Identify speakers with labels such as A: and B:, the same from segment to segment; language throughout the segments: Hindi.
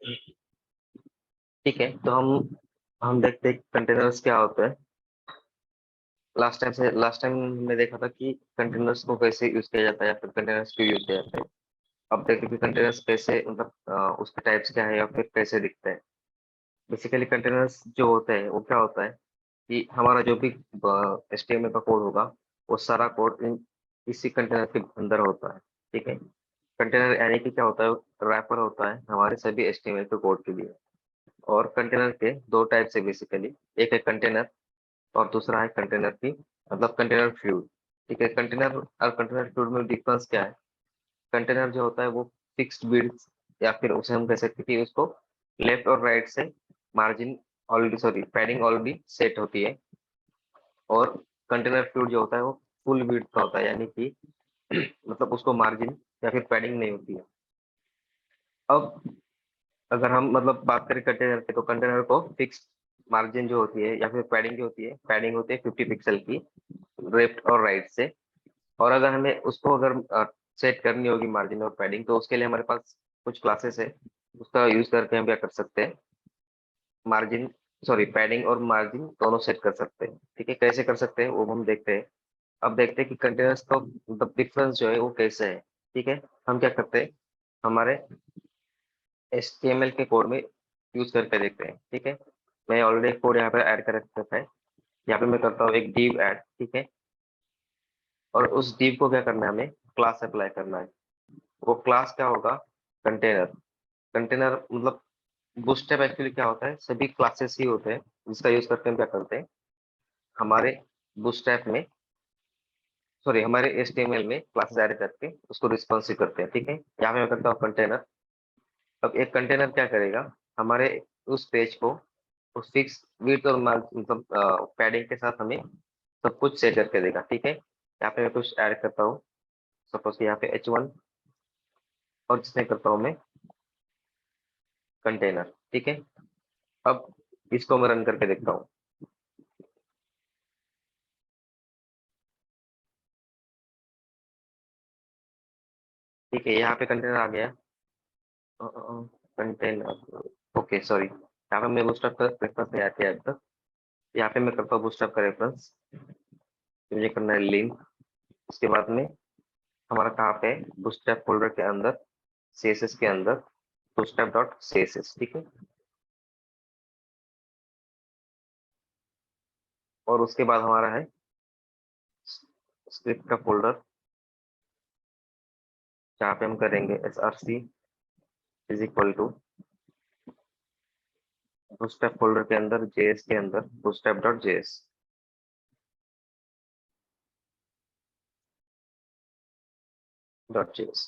A: ठीक है, तो हम देखते हैं कंटेनर्स क्या होता है। लास्ट टाइम हमने देखा था कि कंटेनर्स को कैसे यूज किया जाता है या फिर कंटेनर्स क्यों यूज किया जाता है। अब देखते हैं कि कंटेनर्स कैसे मतलब उसके टाइप्स क्या है या फिर कैसे दिखते हैं। बेसिकली कंटेनर्स जो होते हैं वो क्या होता है कि हमारा जो भी एचटीएमएल का कोड होगा वो सारा कोड इसी कंटेनर के अंदर होता है। ठीक है, कंटेनर यानी कि क्या होता है, रैपर होता है हमारे सभी एचटीएमएल के कोड के लिए। और कंटेनर के दो टाइप से बेसिकली, एक है कंटेनर और दूसरा है कंटेनर की मतलब कंटेनर फ्लूइड। ठीक है, कंटेनर और कंटेनर फ्लूइड में डिफरेंस क्या है। कंटेनर जो होता है वो फिक्स्ड विड्थ या फिर उसे हम कह सकते हैं कि उसको लेफ्ट और राइट से margin already sorry padding already set होती है। और कंटेनर फ्लूइड जो होता है वो फुल विड्थ का होता है यानी कि मतलब उसको मार्जिन या फिर पैडिंग नहीं होती है। अब अगर हम मतलब बात करें कंटेनर की, तो कंटेनर को फिक्स मार्जिन जो होती है या फिर पैडिंग जो होती है, पैडिंग होती है 50 पिक्सल की लेफ्ट और राइट से। और अगर हमें उसको अगर सेट करनी होगी मार्जिन और पैडिंग, तो उसके लिए हमारे पास कुछ क्लासेस है, उसका यूज करके हम क्या कर सकते हैं, मार्जिन सॉरी पैडिंग और मार्जिन दोनों सेट कर सकते हैं। ठीक है, कैसे कर सकते हैं वो हम देखते हैं। अब देखते हैं कि कंटेनर्स का मतलब डिफरेंस जो है वो कैसे है। ठीक है, हम क्या करते हैं, हमारे एचटीएमएल के कोड में यूज करके देखते हैं। ठीक है, मैं ऑलरेडी कोड यहाँ पे ऐड कर रखा है। यहाँ पे मैं करता हूँ एक div ऐड। ठीक है, और उस div को क्या करना है, हमें क्लास अप्लाई करना है। वो क्लास क्या होगा, कंटेनर। कंटेनर मतलब बूटस्ट्रैप एक्चुअली क्या होता है, सभी क्लासेस ही होते हैं जिसका यूज करके हम क्या करते हैं, हमारे बूटस्ट्रैप में सॉरी हमारे एचटीएमएल में क्लासेस ऐड करके उसको रिस्पॉन्सिव करते हैं। ठीक है, यहाँ पे मैं करता हूँ कंटेनर। अब एक कंटेनर क्या करेगा, हमारे उस पेज को उस फिक्स विड्थ और मतलब पैडिंग के साथ हमें सब कुछ सेट करके देगा। ठीक है, यहाँ पे मैं कुछ ऐड करता हूँ, सपोज कि यहाँ पे h1 और जिसमें करता हूँ मैं कंटेनर। ठीक है, अब इसको मैं रन करके देखता हूँ। ठीक है, यहाँ पे कंटेनर आ गया। कंटेनर ओके सॉरी, यहाँ पे मैं बूटस्ट्रैप का रेफरेंस नहीं आती है अब तक। यहाँ पे मैं करता हूँ बूटस्ट्रैप का रेफरेंस, मुझे करना है लिंक। उसके बाद में हमारा कहाँ पे बूटस्ट्रैप फोल्डर के अंदर सीएसएस के अंदर बूटस्ट्रैप डॉट सीएसएस। ठीक है, और उसके बाद हमारा है स्क्रिप्ट का फोल्डर, जहाँ पे हम करेंगे src is equal to bootstrap folder के अंदर जेएस के अंदर bootstrap dot JS. Dot JS.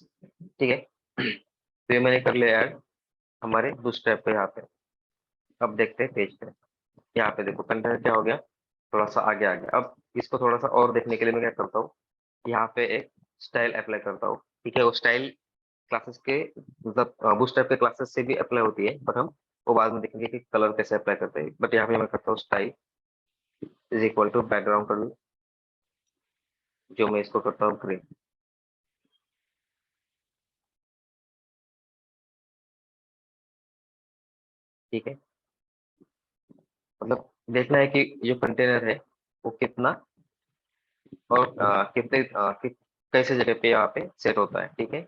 A: ठीक है, तो ये मैंने कर लिया ऐड हमारे बूटस्ट्रैप पे। यहाँ पे अब देखते हैं पेज पे, यहाँ पे देखो कंटेंट क्या हो गया, थोड़ा सा आगे आ गया। अब इसको थोड़ा सा और देखने के लिए मैं क्या करता हूँ, यहाँ पे एक स्टाइल अप्लाई करता हूँ। ठीक है, वो स्टाइल क्लासेस के मतलब बूटस्ट्रैप के क्लासेस से भी अप्लाई होती है, बट हम वो बाद में देखेंगे कि कलर कैसे अप्लाई करते हैं। बट यहाँ पे मैं करता हूँ style is equal to background colour, जो मैं इसको करता हूँ ग्रे। ठीक है, मतलब देखना है कि जो कंटेनर है वो कितना और कितने कैसे जगह पे यहाँ पे सेट होता है। ठीक है,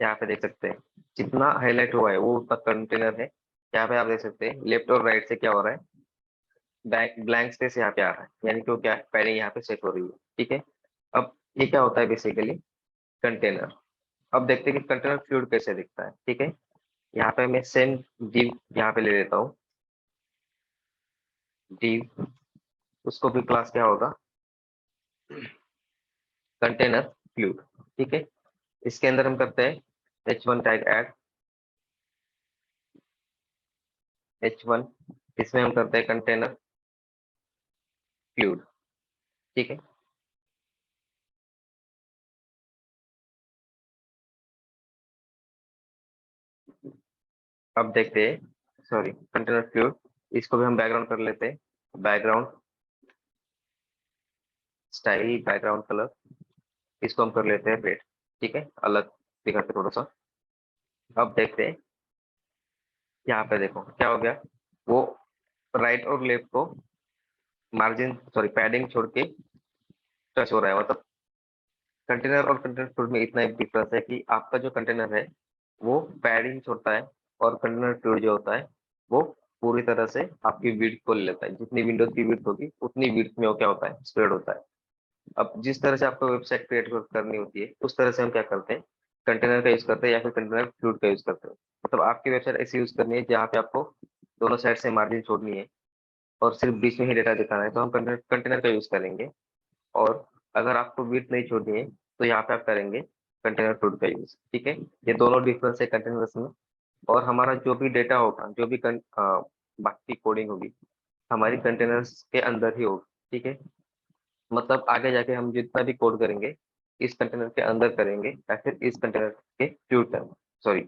A: यहाँ पे देख सकते हैं जितना हाईलाइट हुआ है वो उतना कंटेनर है। यहाँ पे आप देख सकते हैं लेफ्ट और राइट से क्या हो रहा है, ब्लैंक स्पेस यहाँ पे आ रहा है, यानी कि वो क्या पहले यहाँ पे सेट हो रही है। ठीक है, अब ये क्या होता है बेसिकली कंटेनर। अब देखते हैं कि कंटेनर फ्लूइड कैसे दिखता है। ठीक है, यहाँ पे मैं सेम div यहाँ पे ले लेता हूँ, div उसको भी क्लास क्या होगा, कंटेनर फ्लूइड। ठीक है, इसके अंदर हम करते हैं h1 टैग ऐड h1, इसमें हम करते हैं कंटेनर फ्लूइड। ठीक है, अब देखते हैं सॉरी कंटेनर फ्लूइड, इसको भी हम बैकग्राउंड कर लेते हैं, बैकग्राउंड स्टाइल बैकग्राउंड कलर, इसको हम कर लेते हैं रेड। ठीक है, अलग दिखाते थोड़ा सा। अब देखते हैं यहाँ पे देखो क्या हो गया, वो राइट और लेफ्ट को मार्जिन सॉरी पैडिंग छोड़ के टच हो रहा है। मतलब कंटेनर और कंटेनर फ्लूइड में इतना एक डिफरेंस है कि आपका जो कंटेनर है वो पैडिंग छोड़ता है, और कंटेनर फ्लूइड जो होता है वो पूरी तरह से आपकी विड्थ को ले लेता है। जितनी विंडोज की विड्थ होगी उतनी विड्थ में वो क्या होता है, स्प्रेड होता है। अब जिस तरह से आपको वेबसाइट क्रिएट करनी होती है उस तरह से हम क्या करते हैं, कंटेनर का यूज करते हैं या फिर कंटेनर फ्लूइड का यूज करते हैं। मतलब आपकी वेबसाइट ऐसी यूज करनी है जहाँ पे आपको दोनों साइड से मार्जिन छोड़नी है और सिर्फ बीच में ही डेटा दिखाना है, तो हम कंटेनर कंटेनर का यूज करेंगे। और अगर आपको विड्थ नहीं छोड़नी है तो यहाँ पे आप करेंगे कंटेनर फ्लूइड का यूज। ठीक है, ये दोनों डिफरेंस है कंटेनर्स में। और हमारा जो भी डेटा होगा, जो भी बाकी कोडिंग होगी हमारी कंटेनर्स के अंदर ही होगी। ठीक है, मतलब आगे जाके हम जितना भी कोड करेंगे इस कंटेनर के अंदर करेंगे या फिर इस कंटेनर के फ्लूइड सॉरी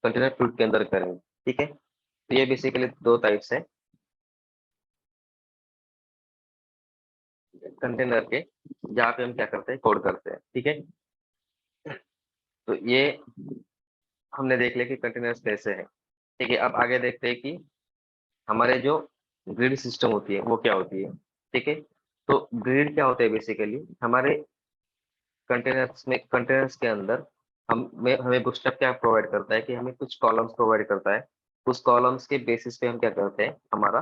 A: कंटेनर फ्लूइड के अंदर करेंगे। ठीक है, तो ये बेसिकली दो टाइप्स है कंटेनर के, जहाँ पे हम क्या करते हैं, कोड करते हैं। ठीक है, तो ये हमने देख लिया कि कंटेनर्स कैसे हैं। ठीक है, अब आगे देखते हैं कि हमारे जो ग्रिड सिस्टम होती है वो क्या होती है। ठीक है, तो ग्रिड क्या होता है, बेसिकली हमारे कंटेनर्स के अंदर हमें बूटस्ट्रैप क्या प्रोवाइड करता है कि हमें कुछ कॉलम्स प्रोवाइड करता है। उस कॉलम्स के बेसिस पे हम क्या करते हैं, हमारा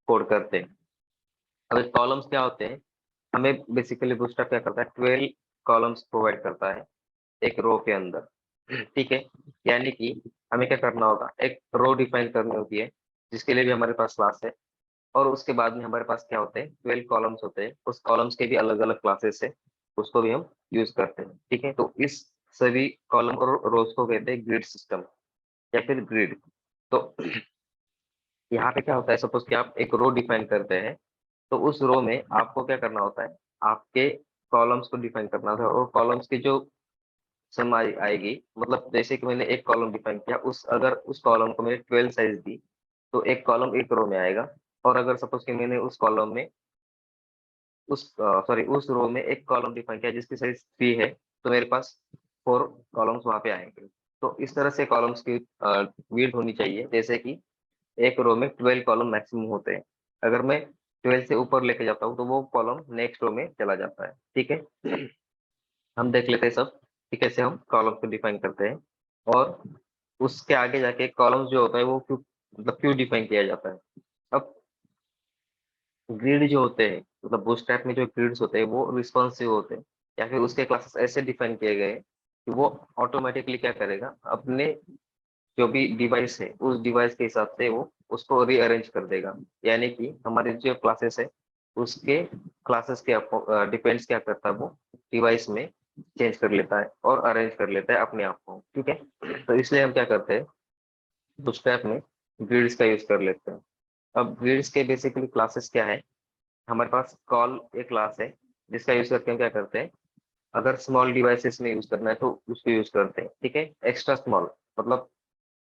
A: कोड करते हैं। अब कॉलम्स क्या होते हैं, हमें बेसिकली बूटस्ट्रैप क्या करता है, 12 कॉलम्स प्रोवाइड करता है एक रो के अंदर। ठीक है, यानी कि हमें क्या करना होगा, एक रो डिफाइन करनी होती है जिसके लिए भी हमारे पास क्लास है। और उसके बाद में हमारे पास क्या होते हैं, 12 कॉलम्स होते हैं, उस कॉलम्स के भी अलग अलग क्लासेस है, उसको भी हम यूज करते हैं। ठीक है, तो इस सभी कॉलम और रोज को कहते हैं ग्रिड सिस्टम या फिर ग्रिड। तो यहाँ पे क्या होता है, सपोज कि आप एक रो डिफाइन करते हैं, तो उस रो में आपको क्या करना होता है, आपके कॉलम्स को डिफाइन करना होता है। और कॉलम्स की जो सम आएगी, मतलब जैसे कि मैंने एक कॉलम डिफाइन किया, उस अगर उस कॉलम को मैंने 12 साइज दी तो एक कॉलम एक रो में आएगा। और अगर सपोज कि मैंने उस कॉलम में उस रो में एक कॉलम डिफाइन किया जिसकी साइज 3 है, तो मेरे पास 4 कॉलम्स वहां पे आएंगे। तो इस तरह से कॉलम्स की विड्थ होनी चाहिए, जैसे कि एक रो में 12 कॉलम मैक्सिमम होते हैं। अगर मैं 12 से ऊपर लेके जाता हूँ तो वो कॉलम नेक्स्ट रो में चला जाता है। ठीक है, हम देख लेते हैं सब कि कैसे हम कॉलम को डिफाइन करते हैं। और उसके आगे जाके कॉलम्स जो होता है वो क्यों, मतलब क्यों डिफाइन किया जाता है। अब ग्रिड जो होते हैं, मतलब बूटस्ट्रैप में जो ग्रिड्स होते हैं वो रिस्पॉन्सिव होते हैं, या फिर उसके क्लासेस ऐसे डिफाइन किए गए हैं कि वो ऑटोमेटिकली क्या करेगा, अपने जो भी डिवाइस है उस डिवाइस के हिसाब से वो उसको रीअरेंज कर देगा। यानी कि हमारे जो क्लासेस है उसके क्लासेस के डिपेंड्स क्या करता है, वो डिवाइस में चेंज कर लेता है और अरेंज कर लेता है अपने आप को। ठीक है, तो इसलिए हम क्या करते हैं, बूटस्ट्रैप में ग्रिड्स का यूज कर लेते हैं। अब ग्रिड्स के बेसिकली क्लासेस क्या है, हमारे पास कॉल एक क्लास है जिसका यूज करके हम क्या करते हैं, अगर स्मॉल डिवाइसेस में यूज करना है तो उसको यूज करते हैं। ठीक है, एक्स्ट्रा स्मॉल मतलब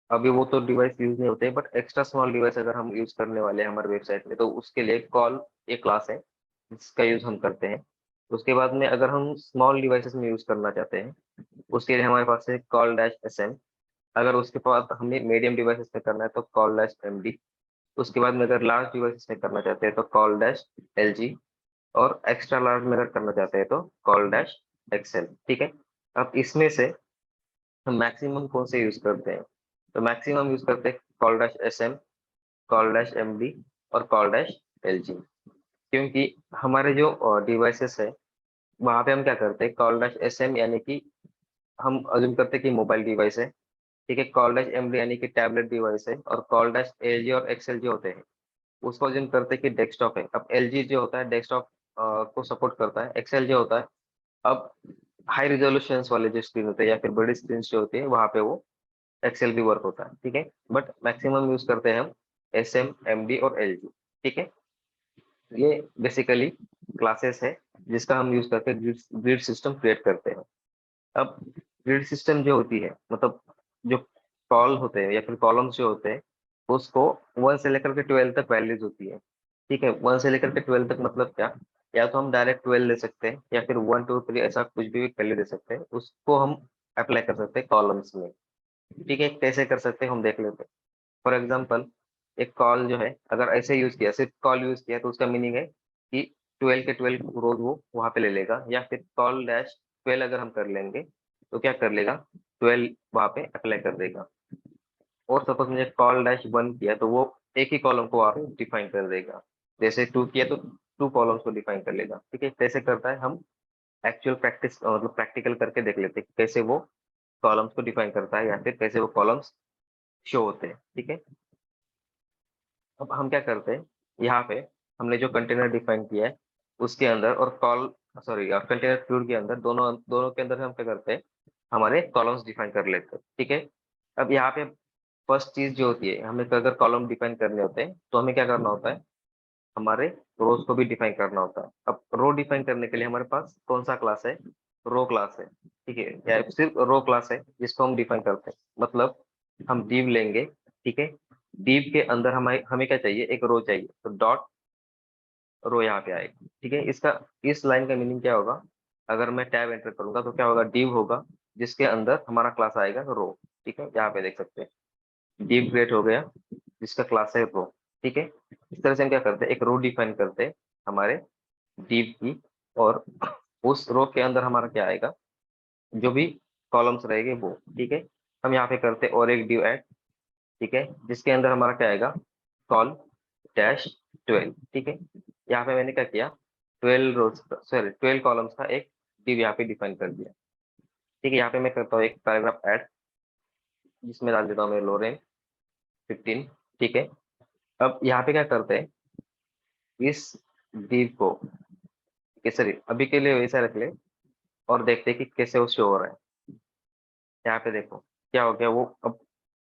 A: अभी वो तो डिवाइस यूज नहीं होते, बट एक्स्ट्रा स्मॉल डिवाइस अगर हम यूज करने वाले हैं हमारे वेबसाइट में तो उसके लिए कॉल एक क्लास है जिसका यूज हम करते हैं। उसके बाद में अगर हम स्मॉल डिवाइसेस में यूज करना चाहते हैं उसके लिए हमारे पास है कॉल डैश एस एम। अगर उसके बाद हमें मीडियम डिवाइसेस में करना है तो कॉल डैश एम डी। उसके बाद में अगर लार्ज डिवाइसेस में करना चाहते हैं तो कॉल डैश एल जी। और एक्स्ट्रा लार्ज में अगर करना चाहते हैं तो कॉल डैश एक्सेल। ठीक है, अब इसमें से हम मैक्सिमम कौन से यूज करते हैं, तो मैक्सिमम यूज करते हैं col dash S M, col dash M D और कॉल डैश एल जी। क्योंकि हमारे जो डिवाइसेस है वहां पे हम क्या करते हैं, कॉल डैश एस एम यानी कि हम अज्यूम करते हैं कि मोबाइल डिवाइस है। ठीक है, कॉल डैश एम डी यानी कि टैबलेट डिवाइस है, और कॉल डैश एल जी और एक्सेल जो होते हैं उसको अज्यूम करते हैं कि डेस्कटॉप है। अब एल जी जो होता है डेस्कटॉप को सपोर्ट करता है, एक्सेल जो होता है अब हाई रिजोल्यूशन वाले जो स्क्रीन होते हैं या फिर बड़ी स्क्रीन जो होती है वहां पे वो एक्सेल भी वर्क होता है। ठीक है, बट मैक्सिमम यूज करते हैं हम एस एम एम डी और एल जी। ठीक है, ये बेसिकली क्लासेस है जिसका हम यूज करके ग्रिड सिस्टम क्रिएट करते हैं। अब ग्रिड सिस्टम जो होती है, मतलब जो कॉल होते हैं या फिर कॉलम्स जो होते हैं उसको 1 से लेकर के 12 तक वैल्यूज होती है। ठीक है, 1 से लेकर के 12 तक मतलब क्या, या तो हम डायरेक्ट 12 ले सकते हैं या फिर 1 2 3 ऐसा कुछ भी वैल्यू दे सकते हैं, उसको हम अप्लाई कर सकते हैं कॉलम्स में। ठीक है, कैसे कर सकते हैं हम देख लेते हैं। फॉर एग्जाम्पल एक कॉल जो है अगर ऐसे यूज किया, सिर्फ कॉल यूज किया, तो उसका मीनिंग है कि 12 के 12 रोज वो वहां पे ले लेगा, या फिर कॉल डैश 12 अगर हम कर लेंगे तो क्या कर लेगा, 12 वहां पे अप्लाई कर देगा। और सपोज मुझे कॉल डैश 1 किया तो वो एक ही कॉलम को वहां पे डिफाइन कर देगा। जैसे 2 किया तो 2 कॉलम्स को डिफाइन कर लेगा। ठीक है, कैसे करता है हम एक्चुअल प्रैक्टिस मतलब प्रैक्टिकल करके देख लेते हैं कि कैसे वो कॉलम्स को डिफाइन करता है या फिर कैसे वो कॉलम्स शो होते हैं। ठीक है, अब हम क्या करते हैं, यहाँ पे हमने जो कंटेनर डिफाइन किया है उसके अंदर और कॉल सॉरी कंटेनर फ्लूइड के अंदर, दोनों दोनों के अंदर हम क्या करते हैं, हमारे कॉलम्स डिफाइन कर लेते हैं। ठीक है, अब यहाँ पे फर्स्ट चीज जो होती है, हमें अगर कॉलम डिफाइन करने होते हैं तो हमें क्या करना होता है, हमारे रोज को भी डिफाइन करना होता है। अब रो डिफाइन करने के लिए हमारे पास कौन सा क्लास है, रो क्लास है। ठीक है, या सिर्फ रो क्लास है जिसको हम डिफाइन करते हैं। मतलब हम div लेंगे। ठीक है, div के अंदर हमें हमें क्या चाहिए, एक रो चाहिए, तो डॉट रो यहाँ पे आएगा। ठीक है, इसका इस लाइन का मीनिंग क्या होगा, अगर मैं टैब एंटर करूंगा तो क्या होगा, div होगा जिसके अंदर हमारा क्लास आएगा रो। ठीक है, यहाँ पे देख सकते हैं div क्रिएट हो गया जिसका क्लास है रो। ठीक है, इस तरह से हम क्या करते हैं, एक रो डिफाइन करते हैं हमारे div की, और उस रो के अंदर हमारा क्या आएगा, जो भी कॉलम्स रहेंगे वो। ठीक है, हम यहाँ पे करते हैं और एक div ऐड। ठीक है, जिसके अंदर हमारा क्या आएगा, कॉल डैश 12। ठीक है, यहाँ पे मैंने क्या किया, 12 रोज सॉरी 12 कॉलम्स का एक div यहाँ पे डिफाइन कर दिया। ठीक है, यहाँ पे मैं करता हूँ एक पैराग्राफ ऐड जिसमें डाल देता हूँ मैं लोरेन 15। ठीक है, अब यहाँ पे क्या करते हैं, इस div को सॉरी अभी के लिए वैसा रख ले और देखते हैं कि कैसे वो शो हो रहा है। यहाँ पे देखो क्या हो गया, वो अब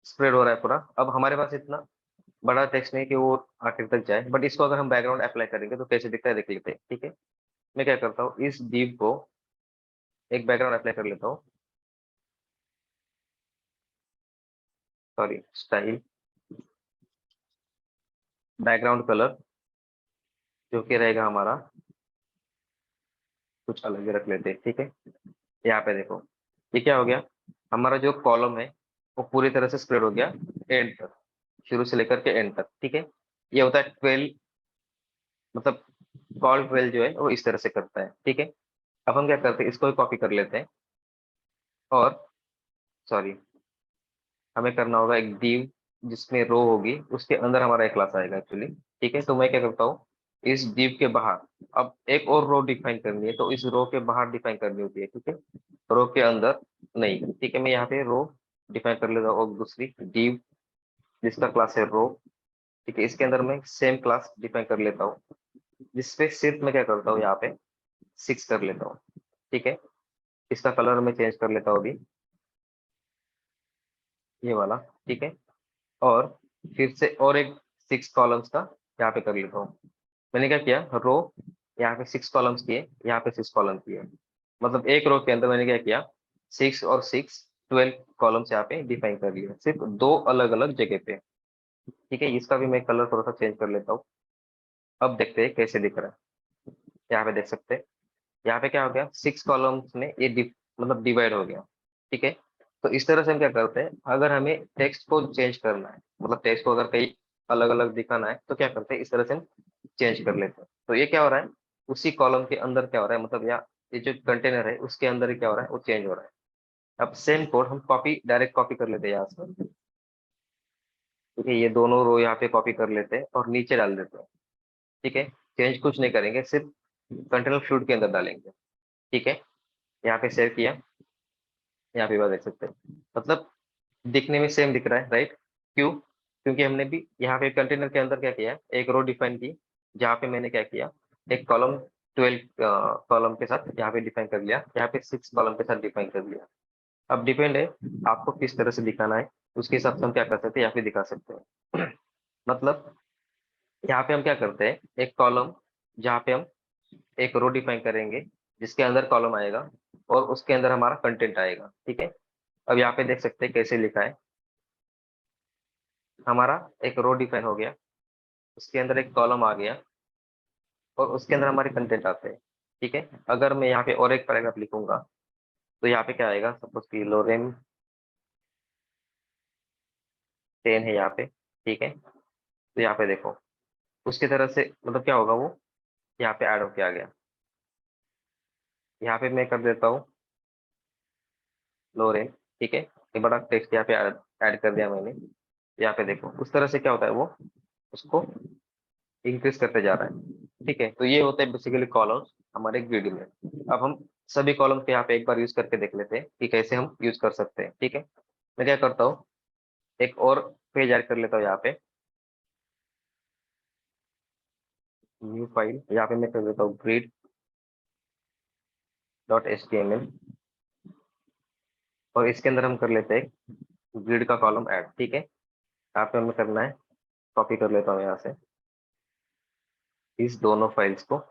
A: स्प्रेड हो रहा है पूरा। अब हमारे पास इतना बड़ा टेक्स्ट नहीं कि वो आखिर तक जाए, बट इसको अगर हम बैकग्राउंड अप्लाई करेंगे तो कैसे दिखता है देख लेते हैं। ठीक है, मैं क्या करता हूँ, इस div को एक बैकग्राउंड अप्लाई कर लेता हूँ, सॉरी स्टाइल बैकग्राउंड कलर जो कि रहेगा हमारा कुछ अलग ही रख लेते हैं। ठीक है, यहाँ पे देखो ये क्या हो गया, हमारा जो कॉलम है वो पूरी तरह से स्प्रेड हो गया एंड तक, शुरू से लेकर के एंड तक। ठीक है, ये होता है 12 मतलब कॉल 12 जो है वो इस तरह से करता है। ठीक है, अब हम क्या करते हैं, इसको कॉपी कर लेते हैं और सॉरी हमें करना होगा एक div जिसमें रो होगी, उसके अंदर हमारा एक क्लास आएगा एक्चुअली। ठीक है, तो मैं क्या करता हूँ, इस div के बाहर अब एक और रो डिफाइन करनी है, तो इस रो के बाहर डिफाइन करनी होती है। ठीक है, रो के अंदर नहीं। ठीक है, मैं यहाँ पे रो डिफाइन कर लेता हूँ और दूसरी div जिसका क्लास है रो। ठीक है, इसके अंदर मैं सेम क्लास डिफाइन कर लेता हूँ जिसपे सिर्फ मैं क्या करता हूँ, यहाँ पे 6 कर लेता हूँ। ठीक है, इसका कलर मैं चेंज कर लेता हूँ अभी, ये वाला। ठीक है, और फिर से और एक 6 कॉलम्स का यहाँ पे कर लेता हूँ। मैंने क्या किया, रो यहाँ पे 6 कॉलम्स किए, यहाँ पे 6 कॉलम किए, मतलब एक रो के अंदर मैंने क्या किया, 6 और 6 12 कॉलम्स यहाँ पे डिफाइन कर लिए, सिर्फ दो अलग अलग जगह पे। ठीक है, इसका भी मैं कलर थोड़ा सा चेंज कर लेता हूँ। अब देखते हैं कैसे दिख रहा है। यहाँ पे देख सकते हैं, यहाँ पे क्या हो गया, 6 कॉलम्स में ये मतलब डिवाइड हो गया। ठीक है, तो इस तरह से हम क्या करते हैं, अगर हमें टेक्स्ट को चेंज करना है, मतलब टेक्स्ट को अगर कहीं अलग अलग दिखाना है तो क्या करते हैं, इस तरह से हम चेंज कर लेते हैं। तो ये क्या हो रहा है, उसी कॉलम के अंदर क्या हो रहा है, मतलब या ये जो कंटेनर है उसके अंदर ही क्या हो रहा है, वो चेंज हो रहा है। अब सेम कोड हम कॉपी डायरेक्ट कॉपी कर लेते हैं यहाँ से। ठीक है, ये दोनों रो यहाँ पे कॉपी कर लेते हैं और नीचे डाल देते हैं। ठीक है, चेंज कुछ नहीं करेंगे, सिर्फ कंटेनर फ्लूइड के अंदर डालेंगे। ठीक है, यहाँ पे सेव किया, यहाँ पे बात देख सकते हैं, मतलब दिखने में सेम दिख रहा है, राइट। क्यों, क्योंकि हमने भी यहाँ पे कंटेनर के अंदर क्या किया, एक रो डिफाइन की, जहाँ पे मैंने क्या किया, एक कॉलम 12 कॉलम के साथ यहाँ पे डिफाइन कर लिया, यहाँ पे 6 कॉलम के साथ डिफाइन कर लिया। अब डिपेंड है आपको किस तरह से दिखाना है, उसके हिसाब से हम क्या कर सकते हैं, यहाँ पे दिखा सकते हैं। मतलब यहाँ पे हम क्या करते हैं, एक कॉलम जहाँ पे हम एक रो डिफाइन करेंगे जिसके अंदर कॉलम आएगा और उसके अंदर हमारा कंटेंट आएगा। ठीक है, अब यहाँ पे देख सकते हैं कैसे लिखा है, हमारा एक रो डिफाइन हो गया, उसके अंदर एक कॉलम आ गया और उसके अंदर हमारे कंटेंट आते हैं। ठीक है, अगर मैं यहाँ पे और एक पैराग्राफ लिखूंगा तो यहाँ पे क्या आएगा, सपोज कि लोरेन 10 है यहाँ पे। ठीक है। तो यहाँ पे देखो उसकी तरह से मतलब क्या होगा, वो यहाँ पे ऐड होके आ गया। यहाँ पे मैं कर देता हूँ लोरेन। ठीक है, ये बड़ा टेक्स्ट यहाँ पे ऐड कर दिया मैंने। यहाँ पे देखो उस तरह से क्या होता है, वो उसको इंक्रीज करते जा रहा है। ठीक है, तो ये होता है बेसिकली कॉलम्स हमारे ग्रिड में। अब हम सभी कॉलम को यहाँ पे एक बार यूज करके देख लेते हैं कि कैसे हम यूज कर सकते हैं। ठीक है, मैं क्या करता हूँ, एक और पेज ऐड कर लेता हूँ यहाँ पे, न्यू फाइल। यहाँ पे मैं कर देता हूँ grid dot H T M L, और इसके अंदर हम कर लेते हैं ग्रिड का कॉलम ऐड। ठीक है, यहाँ पे हमें करना है, कॉपी कर लेता हूँ यहाँ से इस दोनों फाइल्स को।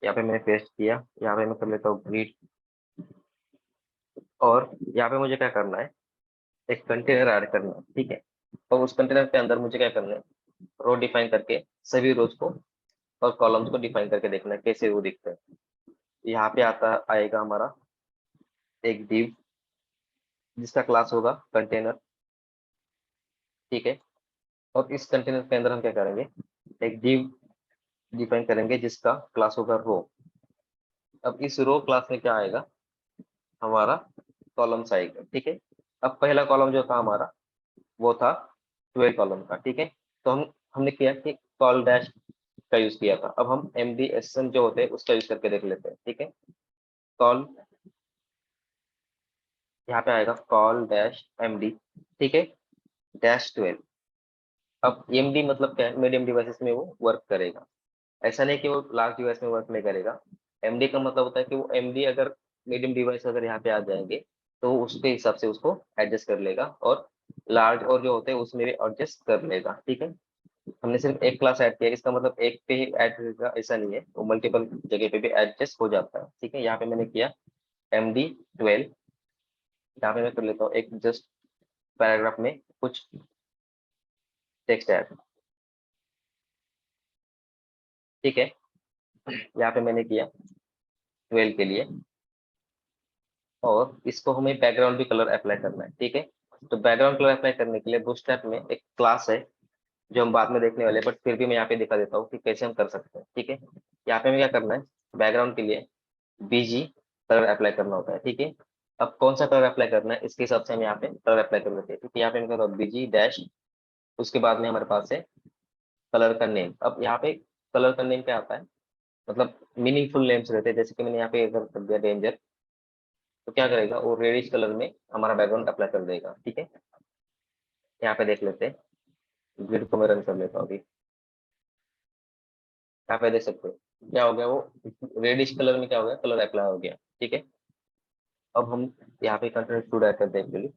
A: यहाँ पे मैंने पेस्ट किया, यहाँ पे मैं कर लेता हूँ ग्रिड, और यहाँ पे मुझे क्या करना है, एक कंटेनर ऐड करना है। ठीक है, और उस कंटेनर के अंदर मुझे क्या करना है, रो डिफाइन करके सभी रोज को और कॉलम्स को डिफाइन करके देखना है कैसे वो दिखते हैं। यहाँ पे आता आएगा हमारा एक div जिसका क्लास होगा कंटेनर। ठीक है, और इस कंटेनर के अंदर हम क्या करेंगे, एक div डिफाइन करेंगे जिसका क्लास होगा रो। अब इस रो क्लास में क्या आएगा, हमारा कॉलम्स आएगा। ठीक है, अब पहला कॉलम जो था हमारा वो था 12 कॉलम का। ठीक है, तो हमने किया कि कॉल डैश का यूज किया था। अब हम MDSN जो होते हैं उसका यूज करके देख लेते हैं। ठीक है, कॉल, यहाँ पे आएगा कॉल डैश MD। ठीक है, डैश 12। अब MD मतलब क्या है, मीडियम डिवाइसेस में वो वर्क करेगा। ऐसा नहीं कि वो लार्ज डिवाइस में वर्क नहीं करेगा। MD का मतलब होता है कि वो MD अगर मीडियम डिवाइस अगर यहाँ पे आ जाएंगे तो उसके हिसाब से उसको एडजस्ट कर लेगा, और लार्ज और जो होते हैं उसमें भी एडजस्ट कर लेगा। ठीक है, हमने सिर्फ एक क्लास ऐड किया, इसका मतलब एक पे ही ऐड करेगा ऐसा नहीं है, वो मल्टीपल जगह पे भी एडजस्ट हो जाता है। ठीक है, यहाँ पे मैंने किया MD12। यहाँ पे मैं कर लेता हूँ एक जस्ट पैराग्राफ में कुछ टेक्स्ट ऐड। ठीक है, यहाँ पे मैंने किया 12 के लिए, और इसको हमें बैकग्राउंड भी कलर अप्लाई करना है। ठीक है, तो बैकग्राउंड कलर अप्लाई करने के लिए बूटस्ट्रैप में एक क्लास है जो हम बाद में देखने वाले हैं, बट फिर भी मैं यहाँ पे दिखा देता हूँ कि कैसे हम कर सकते हैं। ठीक है, यहाँ पे हमें क्या करना है, बैकग्राउंड के लिए BG कलर अप्लाई करना होता है। ठीक है, अब कौन सा कलर अप्लाई करना है इसके हिसाब से हम यहाँ पे कलर अप्लाई कर देते हैं। ठीक है, यहाँ पे मैं कर रहा हूँ BG डैश, उसके बाद में हमारे पास है कलर का नेम। अब यहाँ पे कलर का नेम क्या आता है, मतलब मीनिंगफुल नेम्स रहते हैं। जैसे कि मैंने यहाँ पे अगर कर दिया डेंजर, तो क्या करेगा, वो रेडिश कलर में हमारा बैकग्राउंड अप्लाई कर देगा। ठीक है, यहाँ पे देख लेते हैं, ग्रिड को मैं रन कर लेता हूँ अभी। यहाँ पे देख सकते हो क्या हो गया, वो रेडिश कलर में क्या हो गया, कलर अप्लाई हो गया। ठीक है, अब हम यहाँ पे कंटेंट टू डाटा देख लिए।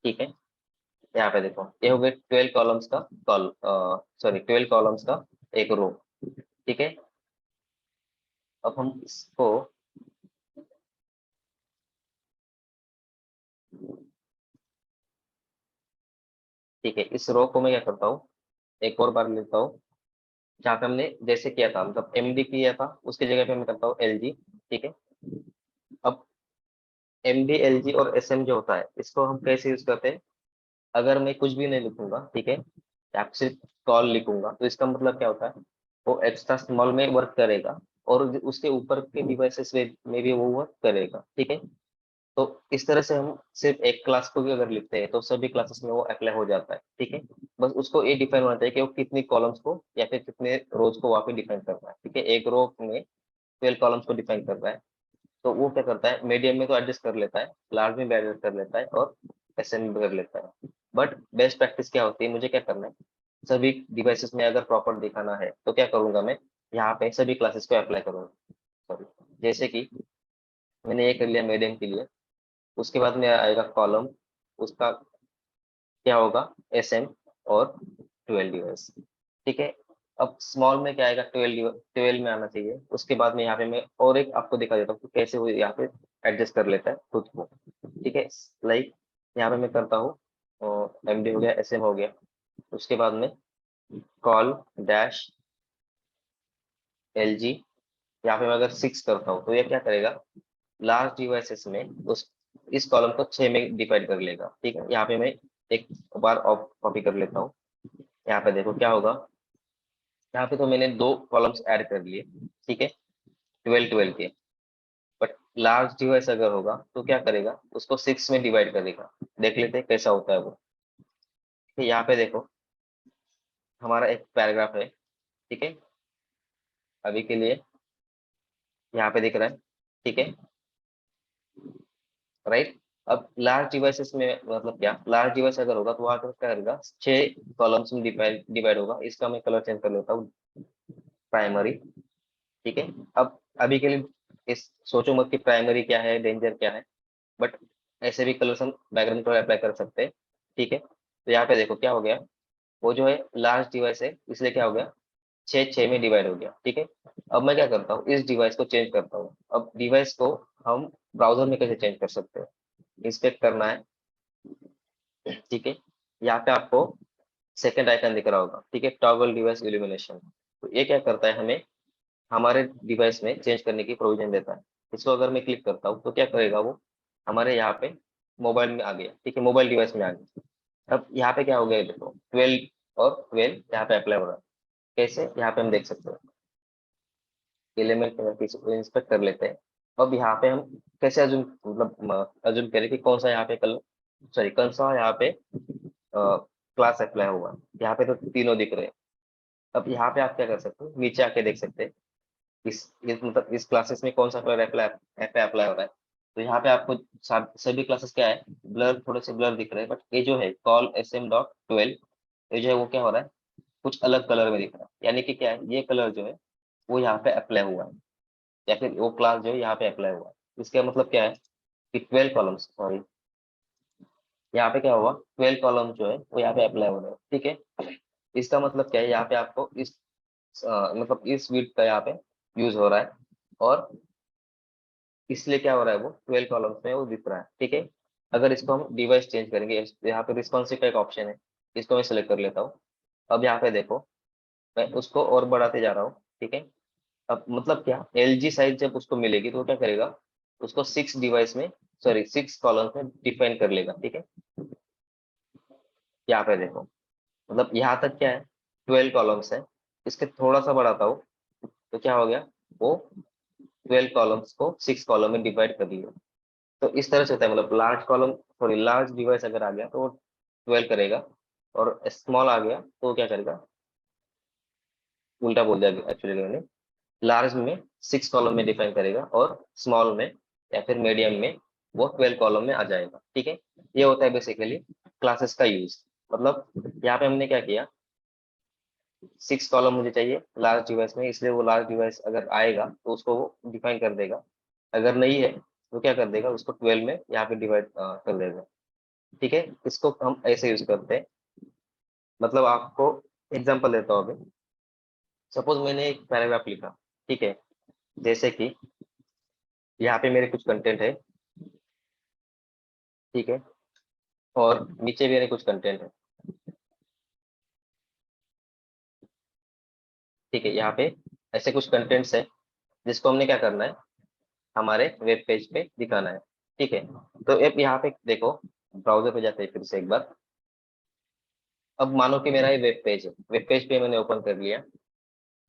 A: ठीक है, यहाँ पे देखो ये हो गए 12 कॉलम्स का कॉल, सॉरी 12 कॉलम्स का एक रो। ठीक है, अब हम इसको ठीक है, इस रो को मैं क्या करता हूँ, एक और बार लेता हूँ, जहाँ पे हमने जैसे किया था, मतलब MD किया था उसकी जगह पे मैं करता हूँ LG। ठीक है, अब MD LG और SM जो होता है इसको हम कैसे यूज करते हैं, अगर मैं कुछ भी नहीं लिखूंगा, ठीक है, या सिर्फ कॉल लिखूंगा, तो इसका मतलब क्या होता है, वो एक्स्ट्रा स्मॉल में वर्क करेगा और उसके ऊपर के डिवाइसेस में भी वो वर्क करेगा। ठीक है, तो इस तरह से हम सिर्फ एक क्लास को भी अगर लिखते हैं तो सभी क्लासेस में वो अप्लाई हो जाता है। ठीक है, बस उसको ये डिफाइन होना चाहिए कि वो कितनी कॉलम्स को या फिर कितने रोज को वहाँ पे डिफाइन कर रहा है। ठीक है, एक रो में 12 कॉलम्स को डिफाइन कर रहा है, तो वो क्या करता है, मीडियम में तो एडजस्ट कर लेता है, लार्ज में भी एडजस्ट कर लेता है, और एसएन भी कर लेता है। बट बेस्ट प्रैक्टिस क्या होती है, मुझे क्या करना है, सभी डिवाइसेस में अगर प्रॉपर दिखाना है तो क्या करूंगा मैं, यहाँ पे सभी क्लासेस को अप्लाई करूंगा। सॉरी, जैसे कि मैंने ये कर लिया मीडियम के लिए, उसके बाद में आएगा कॉलम, उसका क्या होगा, एसएम और 12 डिवाइस। ठीक है, अब स्मॉल में क्या आएगा, 12 में आना चाहिए। उसके बाद में यहाँ पे मैं और एक आपको दिखा देता हूँ कि कैसे वो यहाँ पे एडजस्ट कर लेता है खुद को। ठीक है, लाइक यहाँ पे मैं करता हूँ MD हो गया, SM हो गया, उसके बाद में कॉल डैश LG। यहाँ पे मैं अगर 6 करता हूँ तो ये क्या करेगा, लार्ज डिवाइसेस में उस इस कॉलम को 6 में डिवाइड कर लेगा। ठीक है, यहाँ पे मैं एक बार ऑफ कॉपी कर लेता हूँ। यहाँ पे देखो क्या होगा, यहाँ पे तो मैंने 2 कॉलम्स ऐड कर लिए। ठीक है, 12 के। बट लार्ज डिवाइस अगर होगा तो क्या करेगा, उसको 6 में डिवाइड करेगा। देख लेते हैं कैसा होता है वो। तो यहाँ पे देखो हमारा एक पैराग्राफ है। ठीक है, अभी के लिए यहाँ पे दिख रहा है। ठीक है, राइट। अब लार्ज डिवाइसेस में मतलब क्या, लार्ज डिवाइस अगर होगा तो वहां पर क्या करेगा, 6 कॉलम्स में डिवाइड डिवाइड होगा। इसका मैं कलर चेंज कर लेता हूँ, प्राइमरी। ठीक है, अब अभी के लिए इस सोचो मत कि प्राइमरी क्या है, डेंजर क्या है, बट ऐसे भी कलर्स हम बैकग्राउंड कलर अप्लाई कर सकते हैं। ठीक है, तो यहाँ पे देखो क्या हो गया, वो जो है लार्ज डिवाइस है, इसलिए क्या हो गया, 6 में डिवाइड हो गया। ठीक है, अब मैं क्या करता हूँ, इस डिवाइस को चेंज करता हूँ। अब डिवाइस को हम ब्राउजर में कैसे चेंज कर सकते हैं, इंस्पेक्ट करना है। ठीक है, यहाँ पे आपको सेकंड आइकन दिख रहा होगा। ठीक है, टॉगल डिवाइस इल्यूमिनेशन। तो ये क्या करता है, हमें हमारे डिवाइस में चेंज करने की प्रोविजन देता है। इसको अगर मैं क्लिक करता हूँ तो क्या करेगा वो, हमारे यहाँ पे मोबाइल में आ गया। ठीक है, मोबाइल डिवाइस में आ गया। अब यहाँ पे क्या हो गया, देखो 12 और 12 यहाँ पे अप्लाई हो रहा है। कैसे, यहाँ पे हम देख सकते हैं, एलिमेंट इंस्पेक्ट कर लेते हैं। अब यहाँ पे हम कैसे अजूम, मतलब अजूम करें कि कौन सा यहाँ पे कलर, सॉरी कौन सा यहाँ पे क्लास अप्लाई हुआ। यहाँ पे तो तीनों दिख रहे हैं। अब यहाँ पे आप क्या कर सकते हो, नीचे आके देख सकते हैं इस मतलब इस क्लासेस में कौन सा कलर अप्लाई हो रहा है। तो यहाँ पे आपको सभी क्लासेस क्या है, ब्लर, थोड़े से ब्लर दिख रहे हैं। बट ये जो है कॉल SM.12, ये जो है वो क्या हो रहा है, कुछ अलग कलर में दिख रहा है। यानी कि क्या है, ये कलर जो है वो यहाँ पे अप्लाई हुआ है, या फिर वो क्लास जो है यहाँ पे अप्लाई हुआ है। इसका मतलब क्या है कि 12 कॉलम्स, सॉरी यहाँ पे क्या हुआ, 12 कॉलम जो है वो यहाँ पे अप्लाई हो रहा है। ठीक है, इसका मतलब क्या है, यहाँ पे आपको इस मतलब इस विड्थ का यहाँ पे यूज हो रहा है, और इसलिए क्या हो रहा है, वो 12 कॉलम्स में वो दिख रहा है। ठीक है, अगर इसको हम डिवाइस चेंज करेंगे, यहाँ पे रिस्पॉन्सिव का एक ऑप्शन है, इसको मैं सिलेक्ट कर लेता हूँ। अब यहाँ पे देखो मैं उसको और बढ़ाते जा रहा हूँ। ठीक है, अब मतलब क्या, LG साइज जब उसको मिलेगी तो वो क्या करेगा, उसको 6 डिवाइस में, सॉरी 6 कॉलम्स में डिफाइन कर लेगा। ठीक है, यहाँ पे देखो मतलब यहाँ तक क्या है, 12 कॉलम्स है। इसके थोड़ा सा बढ़ाता हूँ तो क्या हो गया, वो 12 कॉलम्स को 6 कॉलम में डिवाइड कर दिया। तो इस तरह से होता है, मतलब large column, sorry large device अगर आ गया तो वो 12 करेगा, और स्मॉल आ गया तो वो क्या करेगा, उल्टा बोल दिया एक्चुअली मैंने। लार्ज में 6 कॉलम में डिफाइन करेगा, और स्मॉल में या फिर मीडियम में वो 12 कॉलम में आ जाएगा। ठीक है, ये होता है बेसिकली क्लासेस का यूज। मतलब यहाँ पे हमने क्या किया, 6 कॉलम मुझे चाहिए लार्ज डिवाइस में, इसलिए वो लार्ज डिवाइस अगर आएगा तो उसको वो डिफाइन कर देगा। अगर नहीं है तो क्या कर देगा, उसको 12 में यहाँ पे डिवाइड कर देगा। ठीक है, इसको हम ऐसे यूज करते हैं। मतलब आपको एग्जांपल देता हूँ अभी। सपोज मैंने एक पैराग्राफ लिखा। ठीक है, जैसे कि यहाँ पे मेरे कुछ कंटेंट है। ठीक है, और नीचे भी मेरे कुछ कंटेंट है। ठीक है, यहाँ पे ऐसे कुछ कंटेंट्स है जिसको हमने क्या करना है, हमारे वेब पेज पे दिखाना है। ठीक है, तो अब यहाँ पे देखो, ब्राउजर पे जाते हैं फिर से एक बार। अब मानो कि मेरा ये वेब पेज है, वेब पेज पे मैंने ओपन कर लिया,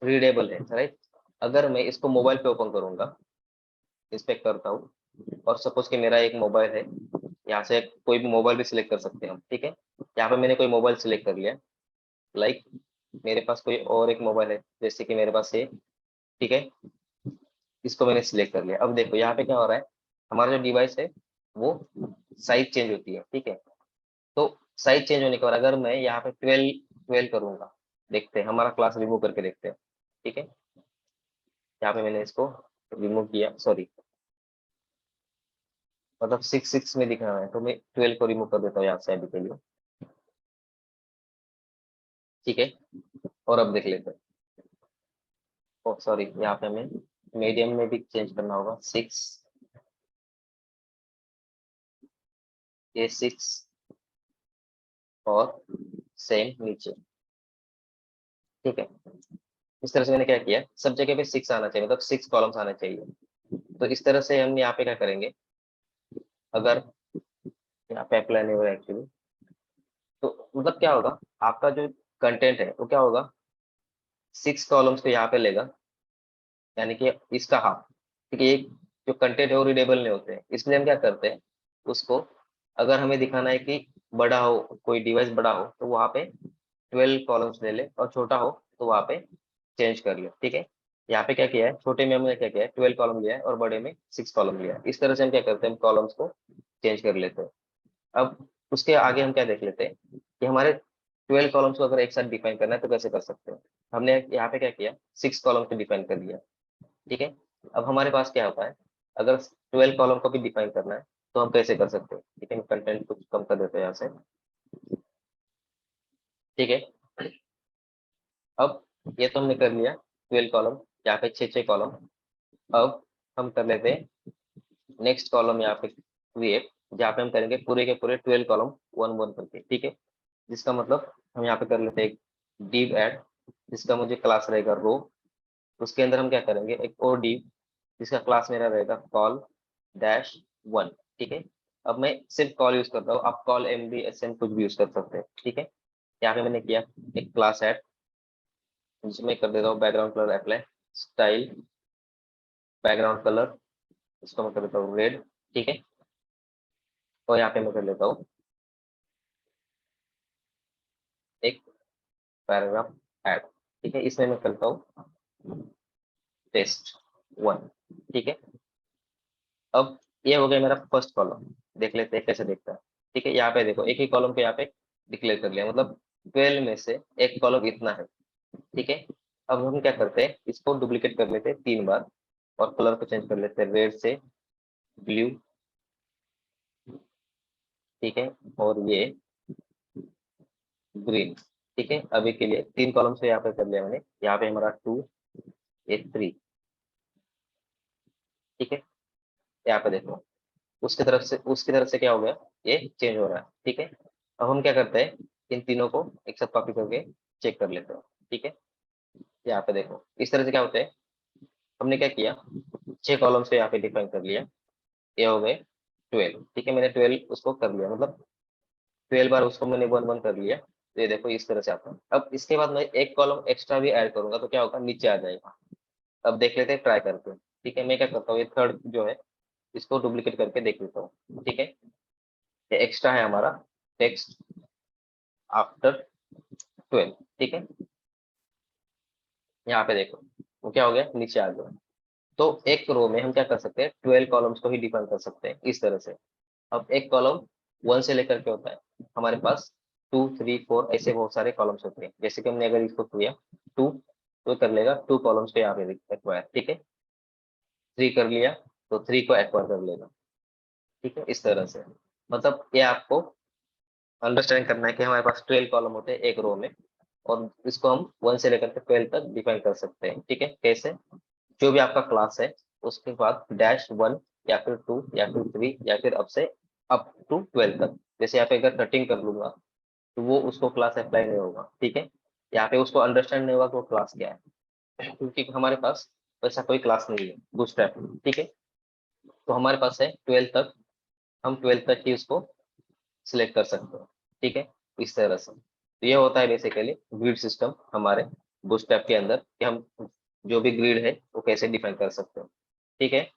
A: रीडेबल है, राइट। अगर मैं इसको मोबाइल पे ओपन करूंगा, इस पे करता हूँ, और सपोज कि मेरा एक मोबाइल है, यहाँ से कोई भी मोबाइल भी सिलेक्ट कर सकते हैं हम। ठीक है, यहाँ पे मैंने कोई मोबाइल सिलेक्ट कर लिया, लाइक मेरे पास कोई और एक मोबाइल है, जैसे कि मेरे पास ये। ठीक है, इसको मैंने सिलेक्ट कर लिया। अब देखो यहाँ पे क्या हो रहा है, हमारा जो डिवाइस है वो साइज चेंज होती है। ठीक है, तो साइज चेंज होने के बाद अगर मैं यहाँ पे 12 करूंगा, देखते हैं हमारा क्लास रिमूव करके देखते हैं। ठीक है, यहाँ पे मैंने इसको रिमूव किया, सॉरी मतलब 6 में दिखाना है तो मैं 12 को रिमूव कर देता हूँ यहाँ से अभी के लिए। ठीक है, और अब देख लेते हैं। ओ सॉरी, यहाँ पे हमें मीडियम में भी चेंज करना होगा, 6, A6, और सेम नीचे। ठीक है, इस तरह से मैंने क्या किया, सब जगह पे 6 आना चाहिए, मतलब 6 कॉलम्स आना चाहिए। तो इस तरह से हम यहाँ पे क्या करेंगे, अगर यहाँ पे अप्लाई नहीं हो रहा एक्चुअली, तो मतलब क्या होगा, आपका जो कंटेंट है वो क्या होगा, 6 कॉलम्स को यहाँ पे लेगा, यानी कि इसका हाफ। ठीक है, एक जो कंटेंट है वो रीडेबल नहीं होते हैं, इसलिए हम क्या करते हैं, उसको अगर हमें दिखाना है कि बड़ा हो, कोई डिवाइस बड़ा हो, तो वहाँ पे 12 कॉलम्स ले ले, और छोटा हो तो वहाँ पे चेंज कर ले। ठीक है, यहाँ पे क्या किया है, छोटे में हमने क्या किया है, 12 कॉलम लिया है और बड़े में 6 कॉलम लिया है। इस तरह से हम क्या करते हैं, हम कॉलम्स को चेंज कर लेते हैं। अब उसके आगे हम क्या देख लेते हैं कि हमारे 12 कॉलम्स को अगर एक साथ डिफाइन करना है तो कैसे कर सकते हैं। हमने यहाँ पे क्या किया, 6 कॉलम को डिफाइन कर लिया। ठीक है, अब हमारे पास क्या होता है, अगर 12 कॉलम को भी डिफाइन करना है तो हम कैसे कर सकते हैं। ठीक है, कंटेंट कुछ कम कर देते हैं यहाँ से। ठीक है, अब ये तो हमने कर लिया 12 कॉलम, यहाँ पे 6 कॉलम। अब हम कर लेते हैं नेक्स्ट कॉलम यहाँ पे क्रिएट, जहाँ पे हम करेंगे पूरे के पूरे 12 कॉलम वन वन करके। ठीक है, जिसका मतलब हम यहाँ पे कर लेते हैं एक div ऐड, जिसका मुझे क्लास रहेगा रो। उसके अंदर हम क्या करेंगे, एक और div जिसका क्लास मेरा रहेगा कॉल डैश वन। ठीक है, अब मैं सिर्फ कॉल यूज करता हूँ, आप कॉल एमडी एसएन कुछ भी यूज कर सकते हैं। ठीक है, यहाँ पे मैंने किया एक क्लास ऐड, जिसमें कर देता हूँ background colour apply, style background colour, इसको मैं कर देता हूँ रेड। ठीक है, और यहाँ पे मैं कर लेता हूँ एक पैराग्राफ ऐड। ठीक है, इसमें मैं करता हूँ टेस्ट वन। ठीक है, अब ये हो गया मेरा फर्स्ट कॉलम। देख लेते हैं कैसे दिखता है। ठीक है, यहाँ पे देखो एक ही कॉलम को यहाँ पे डिक्लेयर कर लिया, मतलब 12 में से एक कॉलम इतना है। ठीक है, अब हम क्या करते हैं, इसको डुप्लीकेट कर लेते हैं 3 बार, और कलर को चेंज कर लेते हैं रेड से ब्लू। ठीक है, और ये ग्रीन। ठीक है, अभी के लिए 3 कॉलम से यहाँ पे कर लिया मैंने, यहाँ पे हमारा 2 ये 3। ठीक है, यहाँ पे देखो उसकी तरफ से क्या हो गया, ये चेंज हो रहा है। ठीक है, अब हम क्या करते हैं, इन तीनों को एक साथ कॉपी करके चेक कर लेते हैं। ठीक है, यहाँ पे देखो इस तरह से क्या होता है, हमने क्या किया, 6 कॉलम्स को यहाँ पे डिफाइन कर लिया, ये हो गए 12। ठीक है, मैंने 12 उसको कर लिया, मतलब 12 बार उसको मैंने वन वन कर लिया। तो ये देखो इस तरह से आता है। अब इसके बाद मैं एक कॉलम एक्स्ट्रा भी ऐड करूंगा, तो क्या होगा, नीचे आ जाएगा। अब देख लेते हैं ट्राई करके। ठीक है, मैं क्या करता हूँ, ये थर्ड जो है इसको डुप्लीकेट करके देख लेता हूँ। ठीक है, ये एक्स्ट्रा है हमारा टेक्स्ट आफ्टर 12। ठीक है, यहाँ पे देखो वो क्या हो गया, नीचे आ गया। तो एक रो में हम क्या कर सकते हैं, 12 कॉलम्स को ही डिफाइन कर सकते हैं इस तरह से। अब एक कॉलम 1 से लेकर के होता है, हमारे पास 2 3 4 ऐसे बहुत सारे कॉलम्स होते हैं। जैसे कि हमने अगर इसको किया 2, तो कर लेगा 2 कॉलम्स को यहाँ पे एक्वायर। ठीक है, 3 कर लिया तो 3 को एक्वायर कर लेगा। ठीक है, इस तरह से, मतलब ये आपको अंडरस्टैंड करना है कि हमारे पास 12 कॉलम होते हैं एक रो में, और इसको हम 1 से लेकर के 12 तक डिफाइन कर सकते हैं। ठीक है, कैसे, जो भी आपका क्लास है उसके बाद डैश वन, या फिर 2, या फिर 3, या फिर अब से अप टू 12 तक। जैसे यहाँ पे अगर 13 कर लूंगा तो वो उसको क्लास अप्लाई नहीं होगा। ठीक है, यहाँ पे उसको अंडरस्टैंड नहीं होगा कि वो क्लास क्या है, क्योंकि हमारे पास वैसा कोई क्लास नहीं है बूटस्ट्रैप में। ठीक है, तो हमारे पास है 12 तक, हम 12 तक ही उसको सिलेक्ट कर सकते हैं। ठीक है, इस तरह से। तो ये होता है बेसिकली ग्रिड सिस्टम हमारे बूटस्ट्रैप के अंदर, कि हम जो भी ग्रिड है वो कैसे डिफाइन कर सकते हैं। ठीक है,